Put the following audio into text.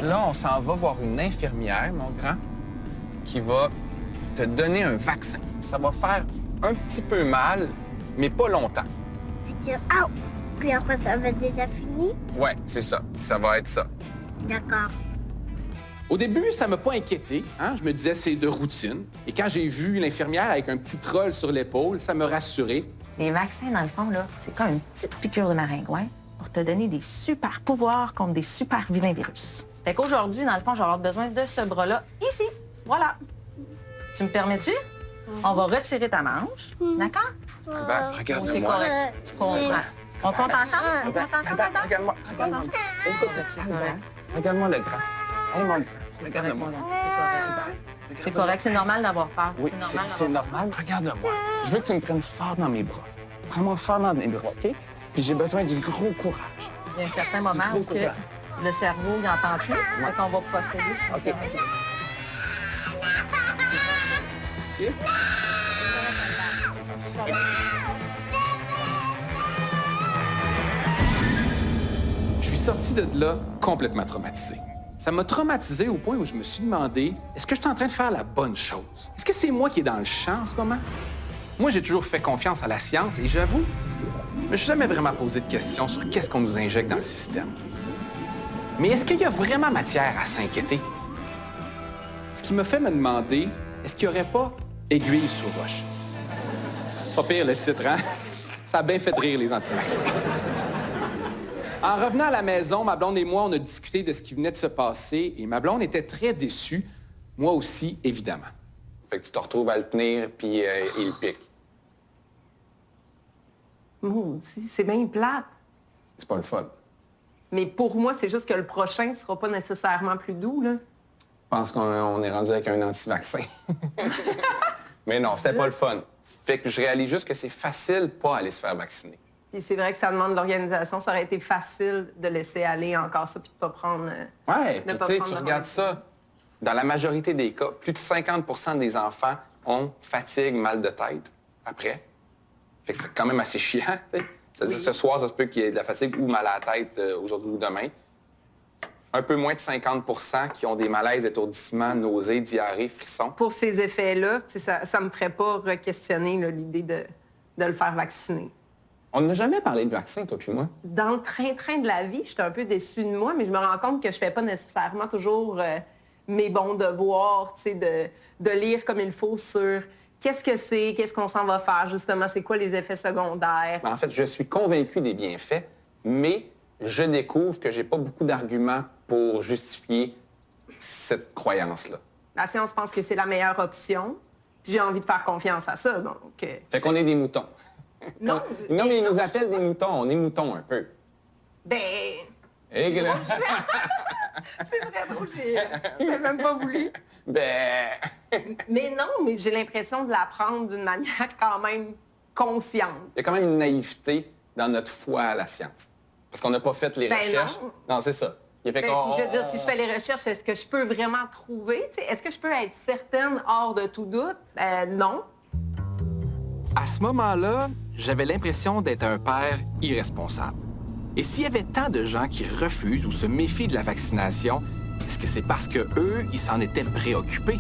Là, on s'en va voir une infirmière, mon grand, qui va te donner un vaccin. Ça va faire un petit peu mal, mais pas longtemps. C'est dire, ah, puis après, ça va être déjà fini. Ouais, c'est ça. Ça va être ça. D'accord. Au début, ça m'a pas inquiété. Hein? Je me disais, c'est de routine. Et quand j'ai vu l'infirmière avec un petit troll sur l'épaule, ça m'a rassuré. Les vaccins, dans le fond, là, c'est comme une petite piqûre de maringouin pour te donner des super pouvoirs contre des super vilains virus. Fait qu'aujourd'hui, dans le fond, je vais avoir besoin de ce bras-là, ici. Voilà. Tu me permets-tu? On va retirer ta manche, d'accord? Ben, C'est regarde-moi. correct. Je comprends. On compte ensemble? On compte ensemble, Ben, papa? regarde-moi. On compte Regarde-moi. ensemble? C'est correct. Regarde-moi le grand. Hey, mon grand. C'est correct, Regarde-moi. mon grand. C'est correct, c'est normal d'avoir peur. Oui, c'est normal. Regarde-moi. Je veux que tu me prennes fort dans mes bras. Prends-moi fort dans mes bras, OK? Puis j'ai besoin du gros courage. Il y a un certain moment où que le cerveau n'entend plus, fait qu'on va procéder sur le terrain. Je suis sorti de là complètement traumatisé. Ça m'a traumatisé au point où je me suis demandé, est-ce que je suis en train de faire la bonne chose? Est-ce que c'est moi qui est dans le champ en ce moment? Moi, j'ai toujours fait confiance à la science et j'avoue, je ne me suis jamais vraiment posé de questions sur qu'est-ce qu'on nous injecte dans le système. Mais est-ce qu'il y a vraiment matière à s'inquiéter? Ce qui me fait me demander, est-ce qu'il n'y aurait pas aiguille sur roche? Pas pire le titre, hein? Ça a bien fait rire les anti-vaccins. En revenant à la maison, ma blonde et moi, on a discuté de ce qui venait de se passer et ma blonde était très déçue. Moi aussi, évidemment. Fait que tu te retrouves à le tenir, puis il pique. Maudit, c'est bien plate. C'est pas le fun. Mais pour moi, c'est juste que le prochain sera pas nécessairement plus doux, là. Je pense qu'on est rendu avec un anti-vaccin. Mais non, c'était pas le fun. Fait que je réalise juste que c'est facile pas aller se faire vacciner. Puis c'est vrai que ça demande de l'organisation. Ça aurait été facile de laisser aller encore ça puis de pas prendre... Ouais, de puis pas tu sais, prendre tu de regardes risque. ça, dans la majorité des cas, plus de 50 des enfants ont fatigue, mal de tête après. Fait que c'est quand même assez chiant. T'sais. C'est-à-dire que ce soir, ça se peut qu'il y ait de la fatigue ou mal à la tête aujourd'hui ou demain. Un peu moins de 50 qui ont des malaises, étourdissements, nausées, diarrhées, frissons. Pour ces effets-là, tu sais, ça me ferait pas re-questionner là, l'idée de le faire vacciner. On n'a jamais parlé de vaccin, toi puis moi. Dans le train-train de la vie, je suis un peu déçue de moi, mais je me rends compte que je fais pas nécessairement toujours mes bons devoirs, tu sais, de lire comme il faut sur qu'est-ce que c'est, qu'est-ce qu'on s'en va faire, justement, c'est quoi les effets secondaires. En fait, je suis convaincu des bienfaits, mais je découvre que j'ai pas beaucoup d'arguments pour justifier cette croyance-là. La science pense que c'est la meilleure option, puis j'ai envie de faire confiance à ça, donc... Fait qu'on est des moutons. Non, Non, mais ils nous appellent des moutons. On est moutons un peu. Ben... Et que là- C'est vrai, drôle, j'ai même pas voulu. Ben... Mais non, mais j'ai l'impression de l'apprendre d'une manière quand même consciente. Il y a quand même une naïveté dans notre foi à la science. Parce qu'on n'a pas fait les Ben recherches. non. Non, c'est ça. Il fait Ben, qu'on- puis je veux dire, si je fais les recherches, est-ce que je peux vraiment trouver? Tu sais, est-ce que je peux être certaine hors de tout doute? Non. À ce moment-là, j'avais l'impression d'être un père irresponsable. Et s'il y avait tant de gens qui refusent ou se méfient de la vaccination, est-ce que c'est parce que eux, ils s'en étaient préoccupés?